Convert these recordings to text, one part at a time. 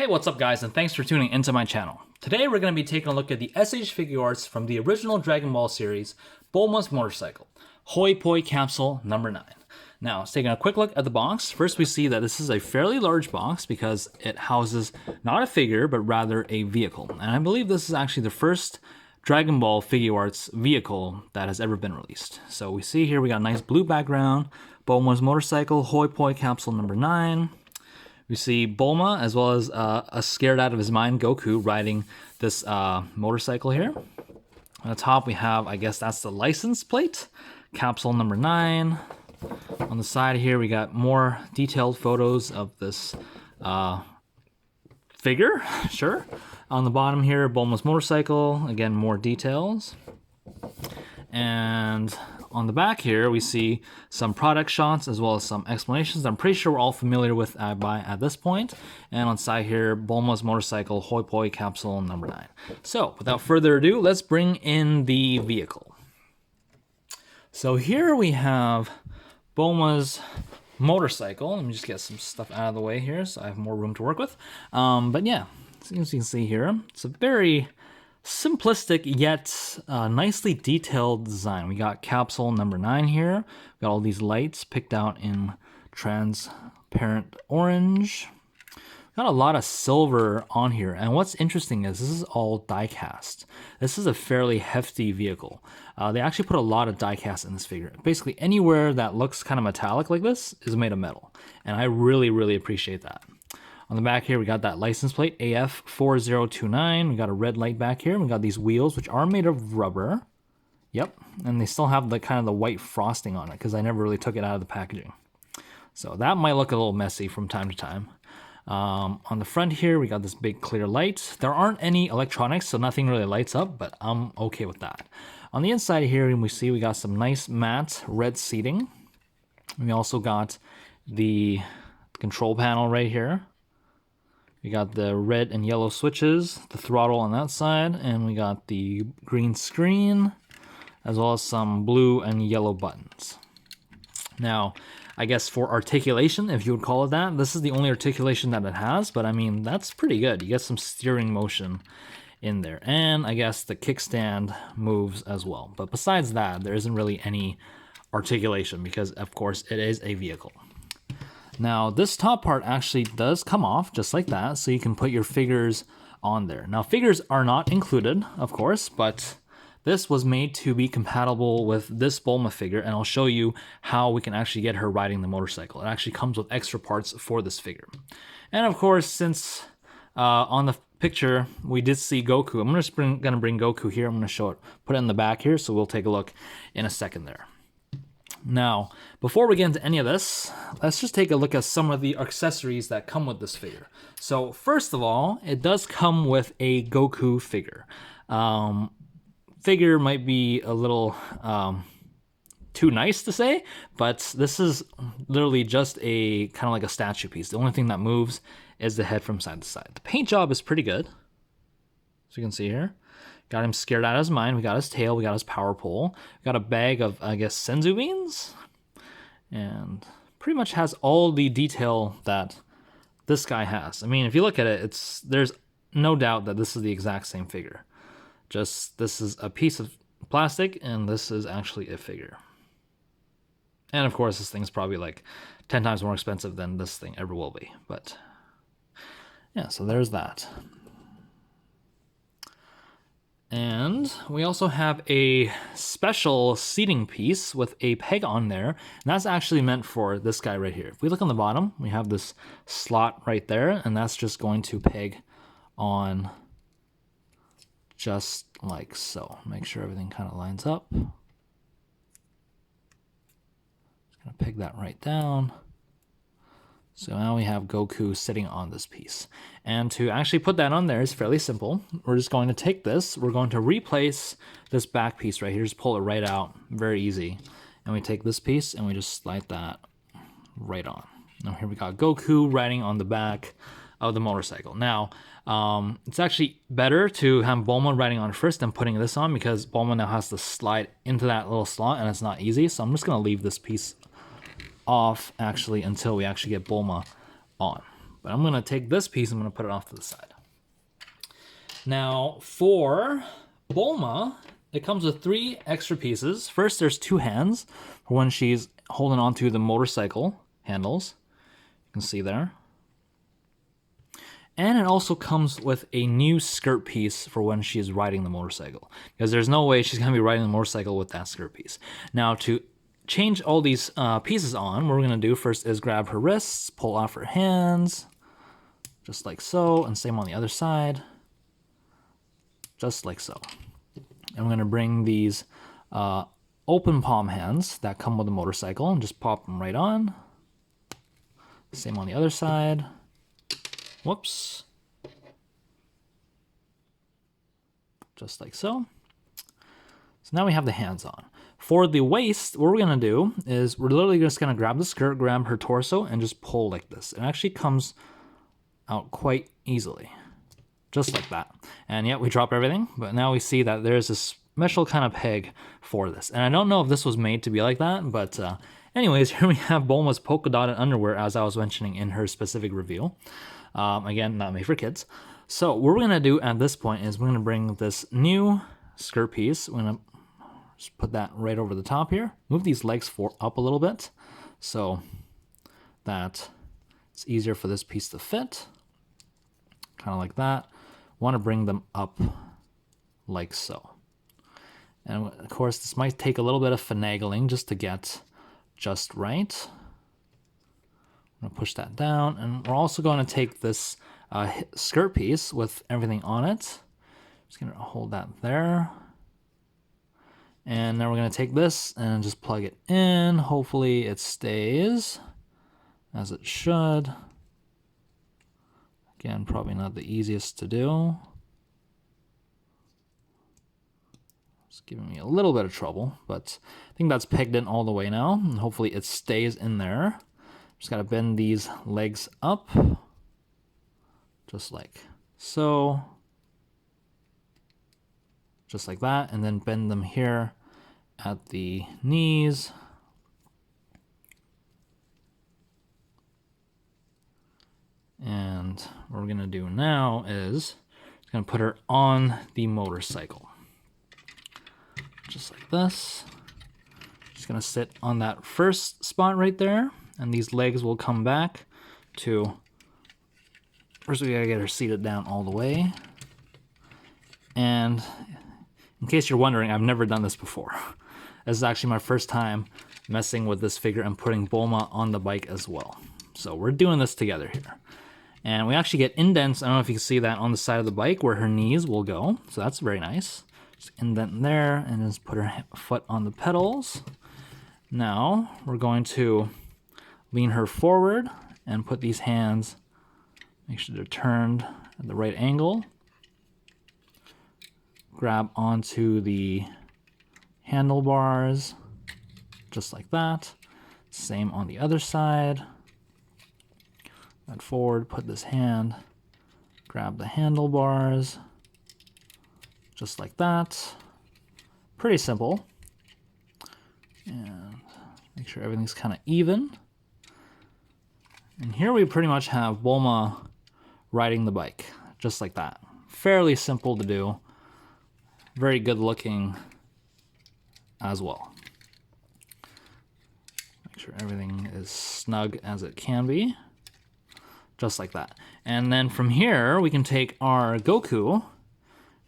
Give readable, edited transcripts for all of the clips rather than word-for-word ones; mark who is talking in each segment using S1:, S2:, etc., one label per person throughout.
S1: Hey, what's up guys, and thanks for tuning into my channel. Today we're going to be taking a look at the SH Figuarts from the original Dragon Ball series, BULMA'S Motorcycle, Hoipoi capsule number 9. Now, let's take a quick look at the box. First we see that this is a fairly large box because it houses not a figure, but rather a vehicle. And I believe this is actually the first Dragon Ball Figuarts vehicle that has ever been released. So we see here we got a nice blue background, BULMA'S Motorcycle, Hoipoi capsule number 9. We see Bulma as well as a scared out of his mind Goku riding this motorcycle here. On the top we have, I guess that's the license plate, capsule number 9. On the side here we got more detailed photos of this figure, sure. On the bottom here, Bulma's motorcycle, again more details. And on the back here, we see some product shots as well as some explanations I'm pretty sure we're all familiar with at this point. And on the side here, Bulma's motorcycle, Hoipoi capsule number 9. So without further ado, let's bring in the vehicle. So here we have Bulma's motorcycle. Let me just get some stuff out of the way here so I have more room to work with. But yeah, as you can see here, it's a very simplistic yet nicely detailed design. We got capsule number 9 here. We got all these lights picked out in transparent orange. Got a lot of silver on here, and what's interesting is this is all die cast. This is a fairly hefty vehicle. They actually put a lot of die cast in this figure. Basically anywhere that looks kind of metallic like this is made of metal, and I really appreciate that. On the back here, we got that license plate, AF4029. We got a red light back here. We got these wheels, which are made of rubber. Yep, and they still have the kind of the white frosting on it because I never really took it out of the packaging. So that might look a little messy from time to time. On the front here, we got this big clear light. There aren't any electronics, so nothing really lights up, but I'm okay with that. On the inside here, we see we got some nice matte red seating. We also got the control panel right here. We got the red and yellow switches, the throttle on that side, and we got the green screen, as well as some blue and yellow buttons. Now, I guess for articulation, if you would call it that, this is the only articulation that it has, but I mean, that's pretty good. You get some steering motion in there, and I guess the kickstand moves as well. But besides that, there isn't really any articulation because, of course, it is a vehicle. Now, this top part actually does come off just like that, so you can put your figures on there. Now, figures are not included, of course, but this was made to be compatible with this Bulma figure, and I'll show you how we can actually get her riding the motorcycle. It actually comes with extra parts for this figure. And of course, since on the picture we did see Goku, I'm just gonna bring Goku here. I'm gonna show it, put it in the back here, so we'll take a look in a second there. Now, before we get into any of this, let's just take a look at some of the accessories that come with this figure. So first of all, it does come with a Goku figure. Figure might be a little too nice to say, but this is literally just a kind of like a statue piece. The only thing that moves is the head from side to side. The paint job is pretty good, as you can see here. Got him scared out of his mind. We got his tail. We got his power pole. We got a bag of, I guess, senzu beans. And pretty much has all the detail that this guy has. I mean, if you look at it, there's no doubt that this is the exact same figure. Just this is a piece of plastic, and this is actually a figure. And of course, this thing's probably like 10 times more expensive than this thing ever will be. But yeah, so there's that. And we also have a special seating piece with a peg on there, and that's actually meant for this guy right here. If we look on the bottom, we have this slot right there, and that's just going to peg on just like so. Make sure everything kind of lines up. Just gonna peg that right down. So now we have Goku sitting on this piece. And to actually put that on there is fairly simple. We're just going to take this, we're going to replace this back piece right here, just pull it right out, very easy. And we take this piece and we just slide that right on. Now here we got Goku riding on the back of the motorcycle. Now, it's actually better to have Bulma riding on first than putting this on because Bulma now has to slide into that little slot and it's not easy. So I'm just gonna leave this piece off actually until we actually get Bulma on. But I'm gonna take this piece, I'm gonna put it off to the side. Now for Bulma, it comes with 3 extra pieces. First, there's 2 hands for when she's holding onto the motorcycle handles. You can see there. And it also comes with a new skirt piece for when she's riding the motorcycle, because there's no way she's gonna be riding the motorcycle with that skirt piece. Now to change all these pieces on, what we're gonna do first is grab her wrists, pull off her hands, just like so, and same on the other side, just like so. And we're gonna bring these open palm hands that come with the motorcycle and just pop them right on. Same on the other side. Whoops. Just like so. So now we have the hands on. For the waist, what we're gonna do is we're literally just gonna grab the skirt, grab her torso, and just pull like this. It actually comes out quite easily. Just like that. And yeah, we drop everything, but now we see that there's this special kind of peg for this. And I don't know if this was made to be like that, but anyways, here we have Bulma's polka dotted underwear, as I was mentioning in her specific review. Again, not made for kids. So what we're gonna do at this point is we're gonna bring this new skirt piece. We're gonna just put that right over the top here. Move these legs up a little bit so that it's easier for this piece to fit. Kind of like that. Want to bring them up like so. And of course, this might take a little bit of finagling just to get just right. I'm gonna push that down, and we're also going to take this skirt piece with everything on it. Just gonna hold that there. And then we're gonna take this and just plug it in. Hopefully it stays as it should. Again, probably not the easiest to do. It's giving me a little bit of trouble, but I think that's pegged in all the way now, and hopefully it stays in there. Just gotta bend these legs up, just like so. Just like that, and then bend them here at the knees. And what we're gonna do now is gonna put her on the motorcycle. Just like this. Just gonna sit on that first spot right there, and these legs will come back to, first we gotta get her seated down all the way. And in case you're wondering, I've never done this before. This is actually my first time messing with this figure and putting Bulma on the bike as well. So we're doing this together here. And we actually get indents, I don't know if you can see that, on the side of the bike where her knees will go. So that's very nice. Just indent there, and just put her foot on the pedals. Now we're going to lean her forward and put these hands, make sure they're turned at the right angle. Grab onto the handlebars, just like that. Same on the other side. That forward, put this hand, grab the handlebars, just like that. Pretty simple. And make sure everything's kind of even. And here we pretty much have Bulma riding the bike, just like that. Fairly simple to do. Very good looking as well. Make sure everything is snug as it can be. Just like that. And then from here, we can take our Goku.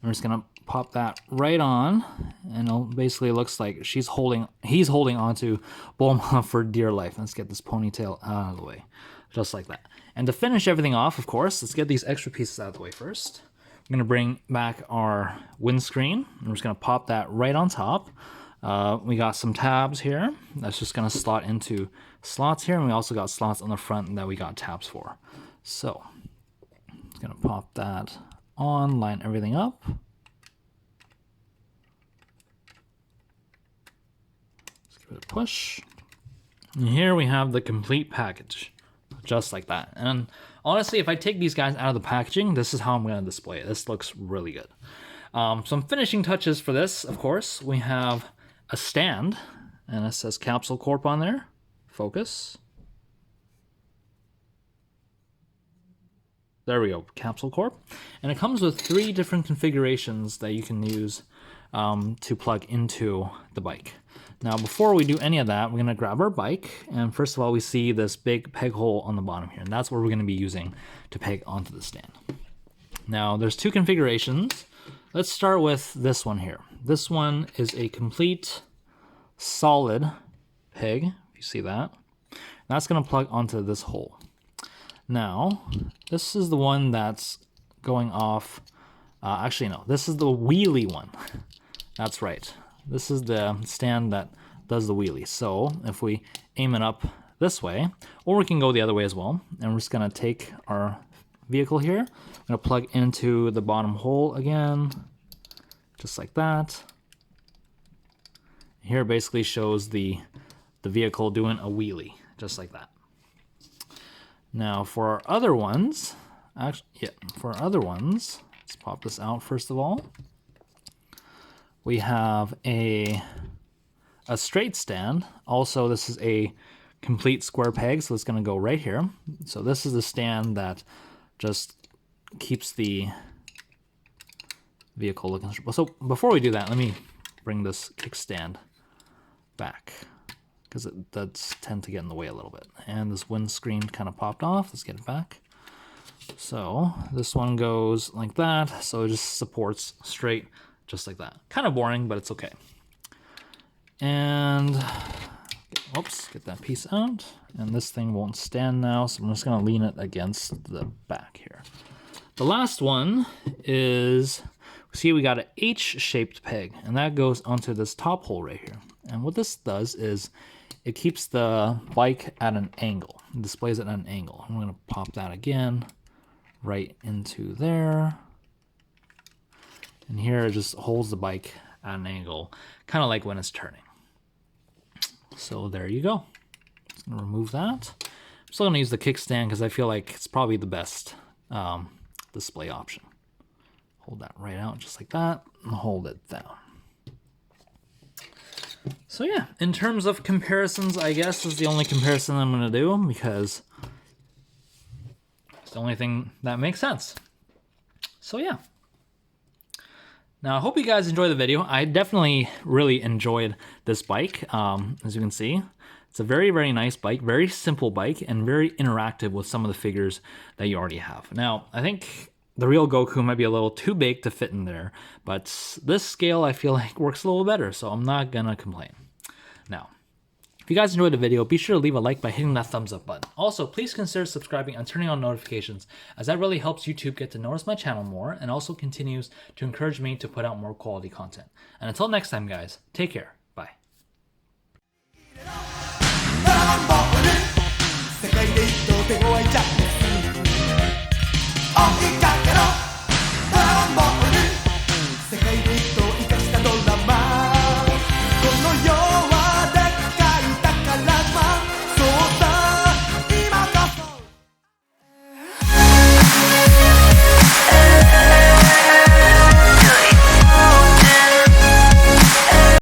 S1: We're just gonna pop that right on, and it basically looks like he's holding onto Bulma for dear life. Let's get this ponytail out of the way. Just like that. And to finish everything off, of course, let's get these extra pieces out of the way first. I'm gonna bring back our windscreen. I'm just gonna pop that right on top. We got some tabs here. That's just gonna slot into slots here, and we also got slots on the front that we got tabs for. So, just gonna pop that on, line everything up. Let's give it a push. And here we have the complete package, just like that. And honestly, if I take these guys out of the packaging, this is how I'm gonna display it. This looks really good. Some finishing touches for this, of course, we have a stand, and it says Capsule Corp on there. Focus. There we go, Capsule Corp. And it comes with 3 different configurations that you can use to plug into the bike. Now, before we do any of that, we're gonna grab our bike. And first of all, we see this big peg hole on the bottom here. And that's what we're gonna be using to peg onto the stand. Now, there's 2 configurations. Let's start with this one here. This one is a complete solid peg, if you see that. That's gonna plug onto this hole. Now, this is the one that's going off, actually no, this is the wheelie one. That's right. This is the stand that does the wheelie. So if we aim it up this way, or we can go the other way as well, and we're just gonna take our vehicle here, I'm gonna plug into the bottom hole again, just like that. Here it basically shows the vehicle doing a wheelie, just like that. Now for our other ones, let's pop this out first of all. We have a straight stand. Also, this is a complete square peg, so it's gonna go right here. So this is the stand that just keeps the vehicle looking straight. So before we do that, let me bring this kickstand back, because it does tend to get in the way a little bit. And this windscreen kind of popped off. Let's get it back. So this one goes like that. So it just supports straight, just like that. Kind of boring, but it's okay. And, oops, get that piece out. And this thing won't stand now, so I'm just gonna lean it against the back here. The last one is, see, we got an H-shaped peg, and that goes onto this top hole right here. And what this does is it keeps the bike at an angle. It displays it at an angle. I'm gonna pop that again right into there. And here it just holds the bike at an angle, kind of like when it's turning. So there you go. Just gonna remove that. I'm still gonna use the kickstand because I feel like it's probably the best display option. Hold that right out just like that and hold it down. So yeah, in terms of comparisons, I guess is the only comparison I'm gonna do because it's the only thing that makes sense. So yeah. Now I hope you guys enjoyed the video. I definitely really enjoyed this bike. As you can see, it's a very, very nice bike, very simple bike, and very interactive with some of the figures that you already have. Now, I think the real Goku might be a little too big to fit in there, but this scale I feel like works a little better, so I'm not gonna complain. Now, if you guys enjoyed the video, be sure to leave a like by hitting that thumbs up button. Also, please consider subscribing and turning on notifications, as that really helps YouTube get to notice my channel more and also continues to encourage me to put out more quality content. And until next time, guys, take care. Bye.